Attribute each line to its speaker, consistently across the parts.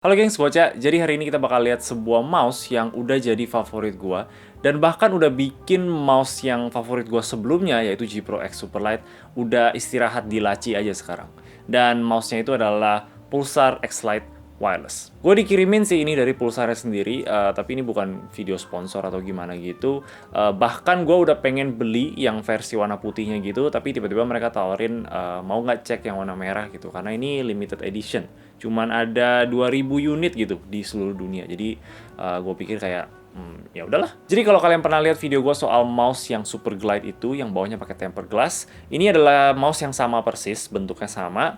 Speaker 1: Halo gengs, Bocah. Jadi hari ini kita bakal lihat sebuah mouse yang udah jadi favorit gua dan bahkan udah bikin mouse yang favorit gua sebelumnya yaitu G Pro X Superlight udah istirahat di laci aja sekarang. Dan mouse-nya itu adalah Pulsar X Lite Wireless. Gue dikirimin sih ini dari Pulsarnya sendiri, tapi ini bukan video sponsor atau gimana gitu. Bahkan gue udah pengen beli yang versi warna putihnya gitu, tapi tiba-tiba mereka tawarin mau nggak cek yang warna merah gitu, karena ini limited edition. Cuman ada 2000 unit gitu di seluruh dunia. Jadi gue pikir kayak ya udahlah. Jadi kalau kalian pernah lihat video gue soal mouse yang Super Glide itu yang bawahnya pakai tempered glass, ini adalah mouse yang sama persis, bentuknya sama.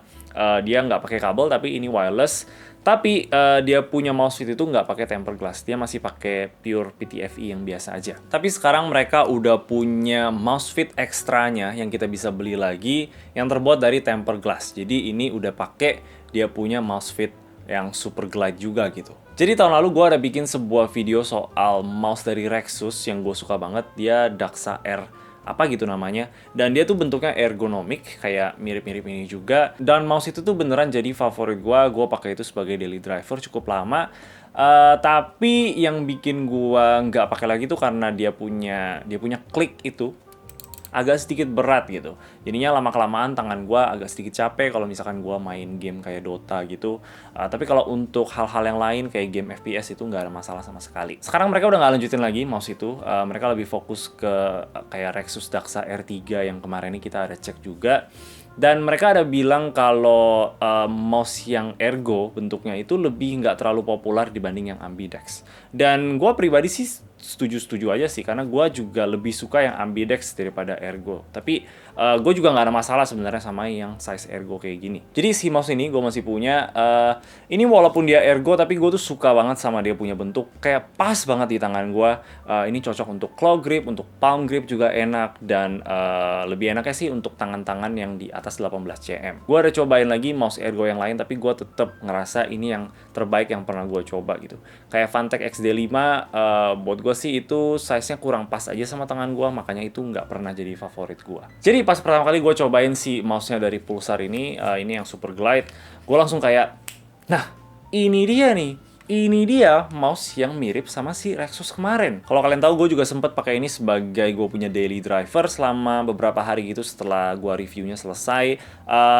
Speaker 1: Dia nggak pakai kabel tapi ini wireless. Tapi dia punya mouse fit itu nggak pakai tempered glass, dia masih pakai pure PTFE yang biasa aja. Tapi sekarang mereka udah punya mouse fit ekstranya yang kita bisa beli lagi yang terbuat dari tempered glass. Jadi ini udah pakai dia punya mouse fit yang Super Glide juga gitu. Jadi tahun lalu gue ada bikin sebuah video soal mouse dari Rexus yang gue suka banget, dia Daxa R apa gitu namanya, dan dia tuh bentuknya ergonomik kayak mirip-mirip ini juga, dan mouse itu tuh beneran jadi favorit gue pakai itu sebagai daily driver cukup lama. Tapi yang bikin gue nggak pakai lagi tuh karena dia punya klik itu agak sedikit berat gitu. Jadinya lama-kelamaan tangan gue agak sedikit capek kalau misalkan gue main game kayak Dota gitu. Tapi kalau untuk hal-hal yang lain kayak game FPS itu nggak ada masalah sama sekali. Sekarang mereka udah nggak lanjutin lagi mouse itu. Mereka lebih fokus ke kayak Rexus Daxa R3 yang kemarin ini kita ada cek juga. Dan mereka ada bilang kalau mouse yang ergo bentuknya itu lebih nggak terlalu populer dibanding yang ambidex. Dan gue pribadi sih setuju-setuju aja sih, karena gue juga lebih suka yang ambidex daripada ergo. Tapi gue juga nggak ada masalah sebenarnya sama yang size ergo kayak gini. Jadi si mouse ini gue masih punya. Ini walaupun dia ergo, tapi gue tuh suka banget sama dia punya bentuk. Kayak pas banget di tangan gue. Ini cocok untuk claw grip, untuk palm grip juga enak. Dan lebih enaknya sih untuk tangan-tangan yang di atas 18 cm. Gue ada cobain lagi mouse ergo yang lain, tapi gue tetap ngerasa ini yang terbaik yang pernah gue coba gitu. Kayak Fantech XD5, buat gue sih itu size-nya kurang pas aja sama tangan gue, makanya itu nggak pernah jadi favorit gue. Jadi pas pertama kali gue cobain si mouse-nya dari Pulsar ini yang Super Glide, gue langsung kayak, nah ini dia nih. Ini dia mouse yang mirip sama si Rexus kemarin. Kalau kalian tahu, gue juga sempet pakai ini sebagai gue punya daily driver selama beberapa hari gitu setelah gue reviewnya selesai.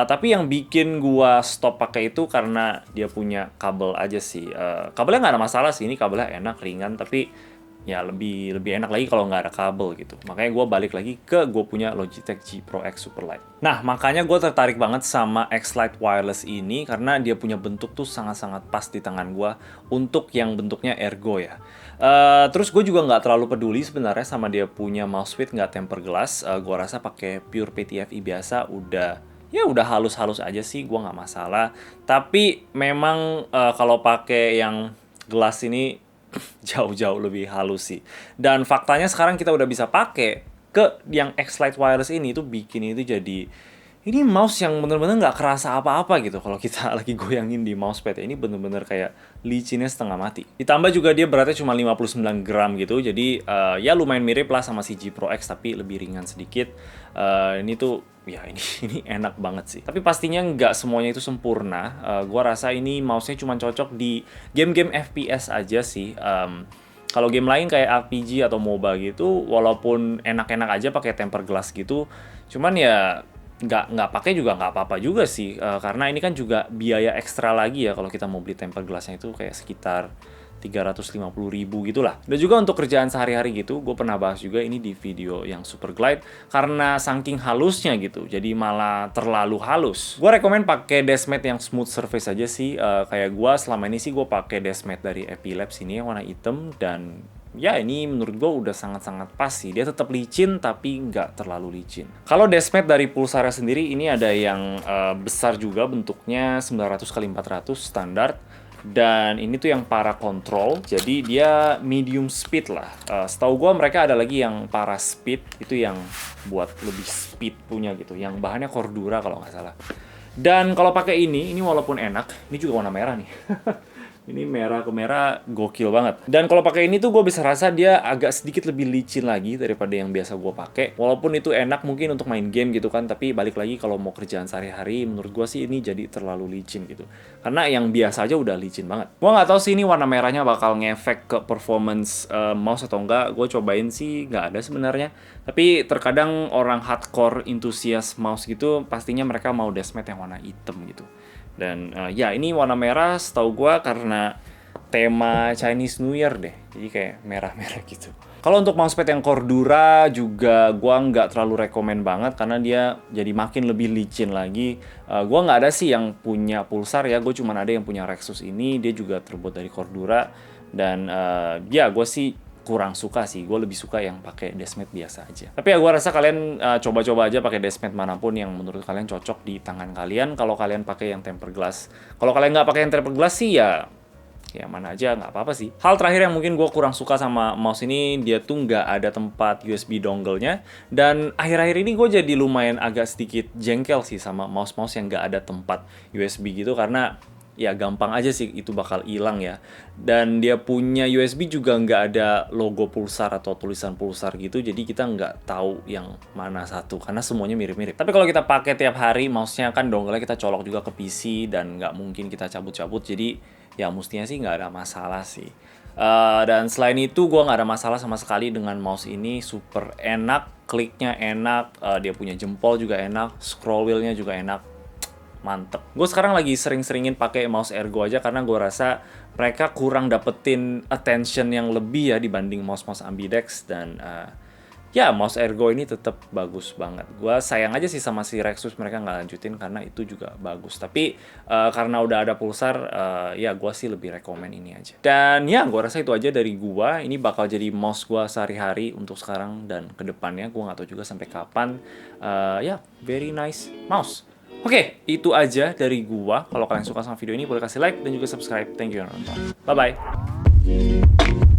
Speaker 1: Tapi yang bikin gue stop pakai itu karena dia punya kabel aja sih. Kabelnya nggak ada masalah sih, ini kabelnya enak, ringan, tapi ya lebih enak lagi kalau nggak ada kabel gitu. Makanya gue balik lagi ke gue punya Logitech G Pro X Superlight. Nah, makanya gue tertarik banget sama X Lite Wireless ini karena dia punya bentuk tuh sangat-sangat pas di tangan gue untuk yang bentuknya ergo ya. Terus gue juga nggak terlalu peduli sebenarnya sama dia punya mouse fit nggak tempered glass. Gue rasa pakai pure PTFE biasa udah halus-halus aja sih, gue nggak masalah. Tapi memang kalau pakai yang glass ini jauh-jauh lebih halus sih. Dan faktanya sekarang kita udah bisa pakai ke yang X Lite Wireless ini, itu bikin itu jadi ini mouse yang bener-bener nggak kerasa apa-apa gitu kalau kita lagi goyangin di mousepad. Ini bener-bener kayak licinnya setengah mati. Ditambah juga dia beratnya cuma 59 gram gitu, jadi ya lumayan mirip lah sama si G Pro X tapi lebih ringan sedikit. Ini tuh ya ini enak banget sih. Tapi pastinya nggak semuanya itu sempurna. Gua rasa ini mouse-nya cuma cocok di game-game FPS aja sih. Kalau game lain kayak RPG atau MOBA gitu, walaupun enak-enak aja pakai tempered glass gitu, cuman ya nggak pakai juga nggak apa-apa juga sih, karena ini kan juga biaya ekstra lagi ya kalau kita mau beli tempered glassnya itu kayak sekitar 350.000 gitulah. Dan juga untuk kerjaan sehari-hari gitu, gue pernah bahas juga ini di video yang Super Glide, karena saking halusnya gitu, jadi malah terlalu halus. Gue rekomen pakai deskmat yang smooth surface aja sih. Kayak gue selama ini sih gue pakai deskmat dari Epilabs ini yang warna hitam, dan ya ini menurut gue udah sangat-sangat pas sih. Dia tetap licin tapi nggak terlalu licin. Kalau deskmat dari Pulsar sendiri ini ada yang besar juga bentuknya, 900x400 standar. Dan ini tuh yang para control, jadi dia medium speed lah. Setahu gue mereka ada lagi yang para speed, itu yang buat lebih speed punya gitu, yang bahannya Cordura kalau nggak salah. Dan kalau pakai ini walaupun enak, ini juga warna merah nih. Ini merah ke merah gokil banget. Dan kalau pakai ini tuh gue bisa rasa dia agak sedikit lebih licin lagi daripada yang biasa gue pakai. Walaupun itu enak mungkin untuk main game gitu kan, tapi balik lagi kalau mau kerjaan sehari-hari, menurut gue sih ini jadi terlalu licin gitu. Karena yang biasa aja udah licin banget. Gue nggak tahu sih ini warna merahnya bakal ngefek ke performance mouse atau enggak. Gue cobain sih nggak ada sebenarnya. Tapi terkadang orang hardcore enthusiast mouse gitu, pastinya mereka mau deskmate yang warna hitam gitu. Dan ya ini warna merah setahu gue karena tema Chinese New Year deh. Jadi kayak merah-merah gitu. Kalau untuk mousepad yang Cordura juga gue nggak terlalu rekomen banget karena dia jadi makin lebih licin lagi. Gue nggak ada sih yang punya pulsar ya, gue cuma ada yang punya Rexus ini. Dia juga terbuat dari Cordura. Dan ya gue sih kurang suka sih, gue lebih suka yang pakai deskmate biasa aja. Tapi ya gue rasa kalian coba-coba aja pakai deskmate manapun yang menurut kalian cocok di tangan kalian. Kalau kalian pakai yang tempered glass, kalau kalian nggak pakai yang tempered glass sih ya mana aja nggak apa-apa sih. Hal terakhir yang mungkin gue kurang suka sama mouse ini, dia tuh nggak ada tempat USB dongle-nya. Dan akhir-akhir ini gue jadi lumayan agak sedikit jengkel sih sama mouse-mouse yang nggak ada tempat USB gitu, karena ya gampang aja sih itu bakal hilang ya. Dan dia punya USB juga nggak ada logo pulsar atau tulisan pulsar gitu, jadi kita nggak tahu yang mana satu karena semuanya mirip-mirip. Tapi kalau kita pakai tiap hari, mouse-nya kan dongle-nya kita colok juga ke PC dan nggak mungkin kita cabut-cabut, jadi ya mestinya sih nggak ada masalah sih. Dan selain itu gue nggak ada masalah sama sekali dengan mouse ini, super enak, kliknya enak, dia punya jempol juga enak, scroll wheel-nya juga enak. Mantep. Gue sekarang lagi sering-seringin pakai mouse ergo aja karena gue rasa mereka kurang dapetin attention yang lebih ya dibanding mouse-mouse ambidex. Dan ya mouse ergo ini tetap bagus banget. Gue sayang aja sih sama si Rexus mereka nggak lanjutin karena itu juga bagus. Tapi karena udah ada pulsar, ya gue sih lebih rekomen ini aja. Dan ya gue rasa itu aja dari gue. Ini bakal jadi mouse gue sehari-hari untuk sekarang dan kedepannya. Gue nggak tahu juga sampai kapan. Ya, very nice mouse. Oke, itu aja dari gua. Kalau kalian suka sama video ini, boleh kasih like dan juga subscribe. Thank you udah nonton. Bye-bye.